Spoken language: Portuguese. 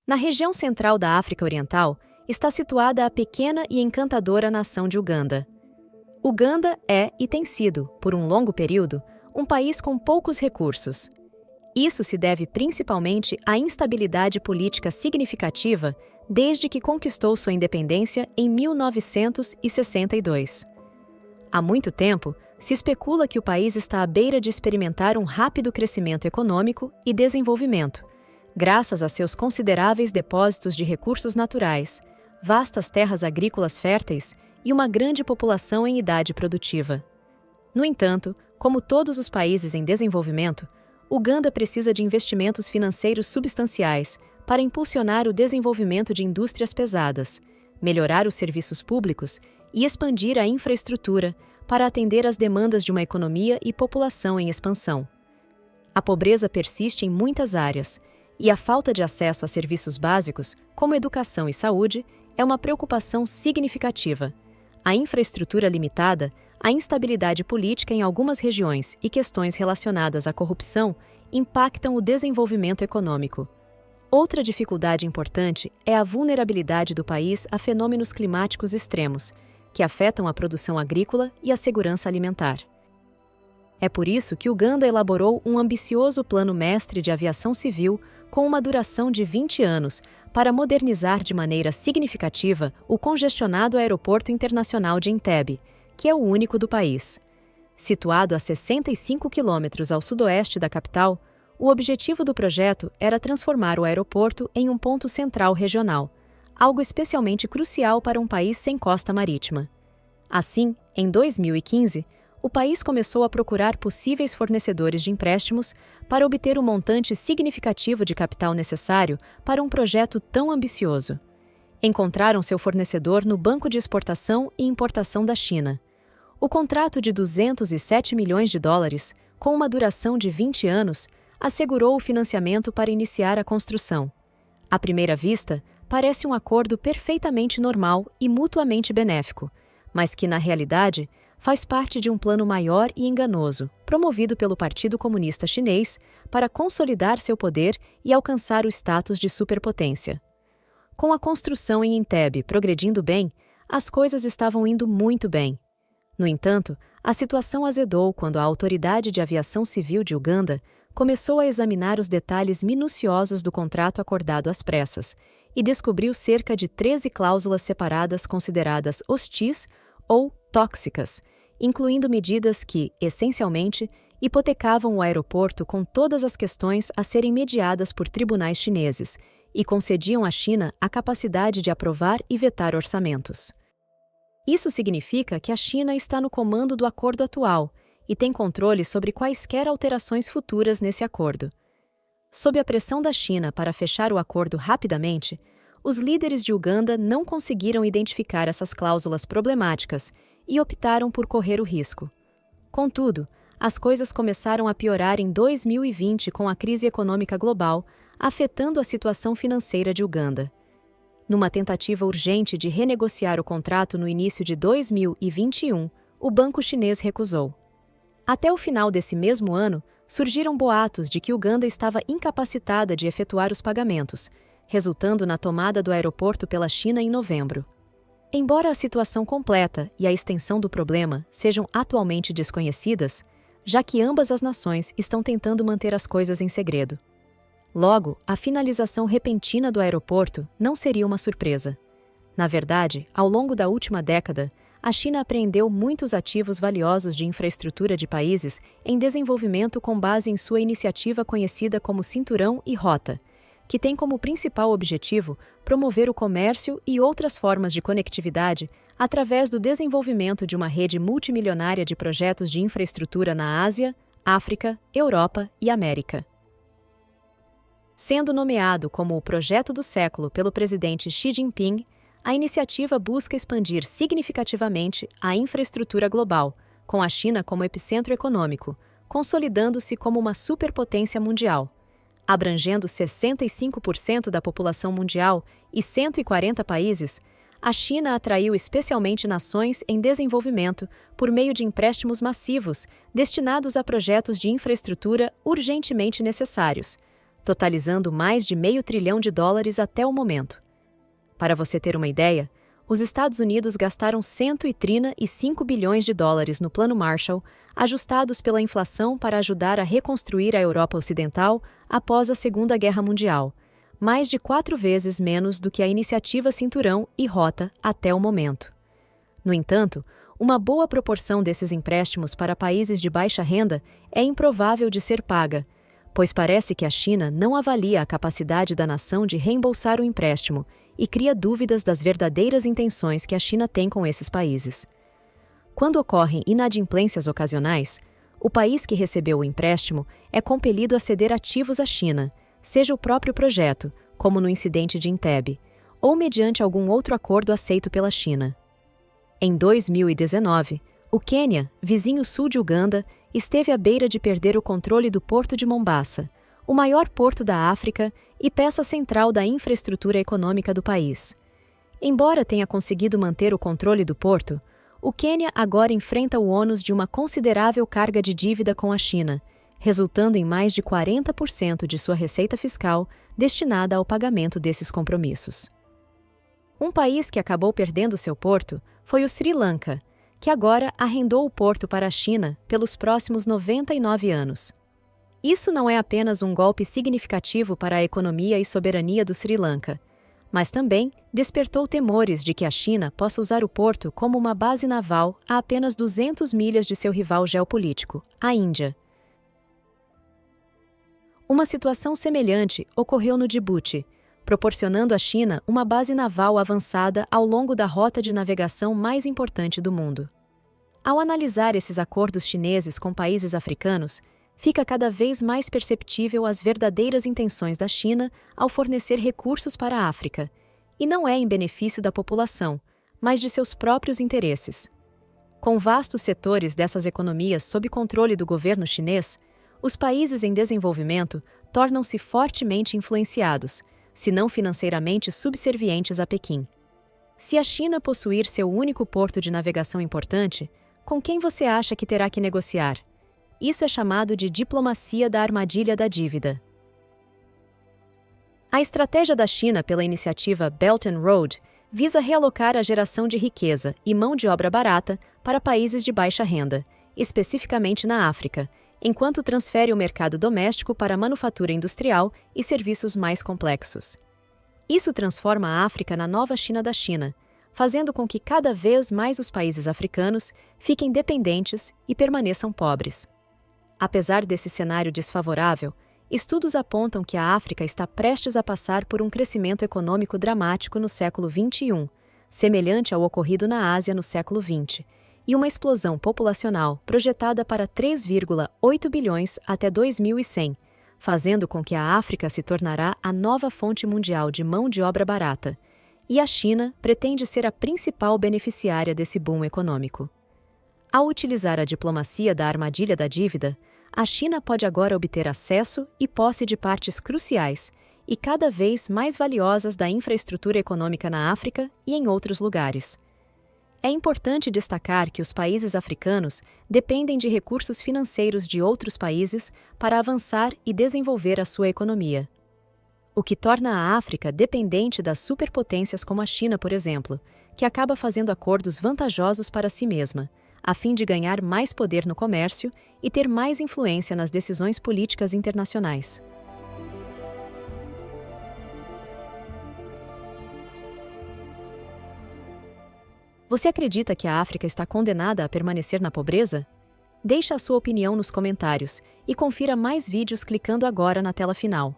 Na região central da África Oriental, está situada a pequena e encantadora nação de Uganda. Uganda é e tem sido, por um longo período, um país com poucos recursos. Isso se deve principalmente à instabilidade política significativa desde que conquistou sua independência em 1962. Há muito tempo, se especula que o país está à beira de experimentar um rápido crescimento econômico e desenvolvimento, graças a seus consideráveis depósitos de recursos naturais, vastas terras agrícolas férteis e uma grande população em idade produtiva. No entanto, como todos os países em desenvolvimento, Uganda precisa de investimentos financeiros substanciais para impulsionar o desenvolvimento de indústrias pesadas, melhorar os serviços públicos e expandir a infraestrutura para atender às demandas de uma economia e população em expansão. A pobreza persiste em muitas áreas, e a falta de acesso a serviços básicos, como educação e saúde, é uma preocupação significativa. A infraestrutura limitada, a instabilidade política em algumas regiões e questões relacionadas à corrupção impactam o desenvolvimento econômico. Outra dificuldade importante é a vulnerabilidade do país a fenômenos climáticos extremos, que afetam a produção agrícola e a segurança alimentar. É por isso que Uganda elaborou um ambicioso plano mestre de aviação civil com uma duração de 20 anos para modernizar de maneira significativa o congestionado Aeroporto Internacional de Entebbe, que é o único do país. Situado a 65 quilômetros ao sudoeste da capital, o objetivo do projeto era transformar o aeroporto em um ponto central regional, algo especialmente crucial para um país sem costa marítima. Assim, em 2015, o país começou a procurar possíveis fornecedores de empréstimos para obter o montante significativo de capital necessário para um projeto tão ambicioso. Encontraram seu fornecedor no Banco de Exportação e Importação da China. O contrato de $207 milhões, com uma duração de 20 anos, assegurou o financiamento para iniciar a construção. À primeira vista, parece um acordo perfeitamente normal e mutuamente benéfico, mas que, na realidade, faz parte de um plano maior e enganoso, promovido pelo Partido Comunista Chinês para consolidar seu poder e alcançar o status de superpotência. Com a construção em Entebbe progredindo bem, as coisas estavam indo muito bem. No entanto, a situação azedou quando a Autoridade de Aviação Civil de Uganda começou a examinar os detalhes minuciosos do contrato acordado às pressas e descobriu cerca de 13 cláusulas separadas consideradas hostis ou tóxicas, incluindo medidas que, essencialmente, hipotecavam o aeroporto com todas as questões a serem mediadas por tribunais chineses e concediam à China a capacidade de aprovar e vetar orçamentos. Isso significa que a China está no comando do acordo atual e tem controle sobre quaisquer alterações futuras nesse acordo. Sob a pressão da China para fechar o acordo rapidamente, os líderes de Uganda não conseguiram identificar essas cláusulas problemáticas e optaram por correr o risco. Contudo, as coisas começaram a piorar em 2020 com a crise econômica global, afetando a situação financeira de Uganda. Numa tentativa urgente de renegociar o contrato no início de 2021, o banco chinês recusou. Até o final desse mesmo ano, surgiram boatos de que Uganda estava incapacitada de efetuar os pagamentos, resultando na tomada do aeroporto pela China em novembro. Embora a situação completa e a extensão do problema sejam atualmente desconhecidas, já que ambas as nações estão tentando manter as coisas em segredo. Logo, a finalização repentina do aeroporto não seria uma surpresa. Na verdade, ao longo da última década, a China apreendeu muitos ativos valiosos de infraestrutura de países em desenvolvimento com base em sua iniciativa conhecida como Cinturão e Rota, que tem como principal objetivo promover o comércio e outras formas de conectividade através do desenvolvimento de uma rede multimilionária de projetos de infraestrutura na Ásia, África, Europa e América. Sendo nomeado como o projeto do século pelo presidente Xi Jinping, a iniciativa busca expandir significativamente a infraestrutura global, com a China como epicentro econômico, consolidando-se como uma superpotência mundial. Abrangendo 65% da população mundial e 140 países, a China atraiu especialmente nações em desenvolvimento por meio de empréstimos massivos destinados a projetos de infraestrutura urgentemente necessários, totalizando mais de $500 bilhão até o momento. Para você ter uma ideia, os Estados Unidos gastaram $135 bilhões no Plano Marshall, ajustados pela inflação para ajudar a reconstruir a Europa Ocidental após a Segunda Guerra Mundial, mais de 4 vezes menos do que a Iniciativa Cinturão e Rota até o momento. No entanto, uma boa proporção desses empréstimos para países de baixa renda é improvável de ser paga, pois parece que a China não avalia a capacidade da nação de reembolsar o empréstimo e cria dúvidas das verdadeiras intenções que a China tem com esses países. Quando ocorrem inadimplências ocasionais, o país que recebeu o empréstimo é compelido a ceder ativos à China, seja o próprio projeto, como no incidente de Entebbe, ou mediante algum outro acordo aceito pela China. Em 2019, o Quênia, vizinho sul de Uganda, esteve à beira de perder o controle do Porto de Mombasa, o maior porto da África e peça central da infraestrutura econômica do país. Embora tenha conseguido manter o controle do porto, o Quênia agora enfrenta o ônus de uma considerável carga de dívida com a China, resultando em mais de 40% de sua receita fiscal destinada ao pagamento desses compromissos. Um país que acabou perdendo seu porto foi o Sri Lanka, que agora arrendou o porto para a China pelos próximos 99 anos. Isso não é apenas um golpe significativo para a economia e soberania do Sri Lanka, mas também despertou temores de que a China possa usar o porto como uma base naval a apenas 200 milhas de seu rival geopolítico, a Índia. Uma situação semelhante ocorreu no Djibouti, proporcionando à China uma base naval avançada ao longo da rota de navegação mais importante do mundo. Ao analisar esses acordos chineses com países africanos, fica cada vez mais perceptível as verdadeiras intenções da China ao fornecer recursos para a África, e não é em benefício da população, mas de seus próprios interesses. Com vastos setores dessas economias sob controle do governo chinês, os países em desenvolvimento tornam-se fortemente influenciados, se não financeiramente subservientes a Pequim. Se a China possuir seu único porto de navegação importante, com quem você acha que terá que negociar? Isso é chamado de diplomacia da armadilha da dívida. A estratégia da China pela iniciativa Belt and Road visa realocar a geração de riqueza e mão de obra barata para países de baixa renda, especificamente na África, enquanto transfere o mercado doméstico para a manufatura industrial e serviços mais complexos. Isso transforma a África na nova China da China, fazendo com que cada vez mais os países africanos fiquem dependentes e permaneçam pobres. Apesar desse cenário desfavorável, estudos apontam que a África está prestes a passar por um crescimento econômico dramático no século XXI, semelhante ao ocorrido na Ásia no século XX, e uma explosão populacional projetada para 3,8 bilhões até 2100, fazendo com que a África se tornará a nova fonte mundial de mão de obra barata, e a China pretende ser a principal beneficiária desse boom econômico. Ao utilizar a diplomacia da armadilha da dívida, a China pode agora obter acesso e posse de partes cruciais e cada vez mais valiosas da infraestrutura econômica na África e em outros lugares. É importante destacar que os países africanos dependem de recursos financeiros de outros países para avançar e desenvolver a sua economia. O que torna a África dependente das superpotências como a China, por exemplo, que acaba fazendo acordos vantajosos para si mesma, a fim de ganhar mais poder no comércio e ter mais influência nas decisões políticas internacionais. Você acredita que a África está condenada a permanecer na pobreza? Deixe a sua opinião nos comentários e confira mais vídeos clicando agora na tela final.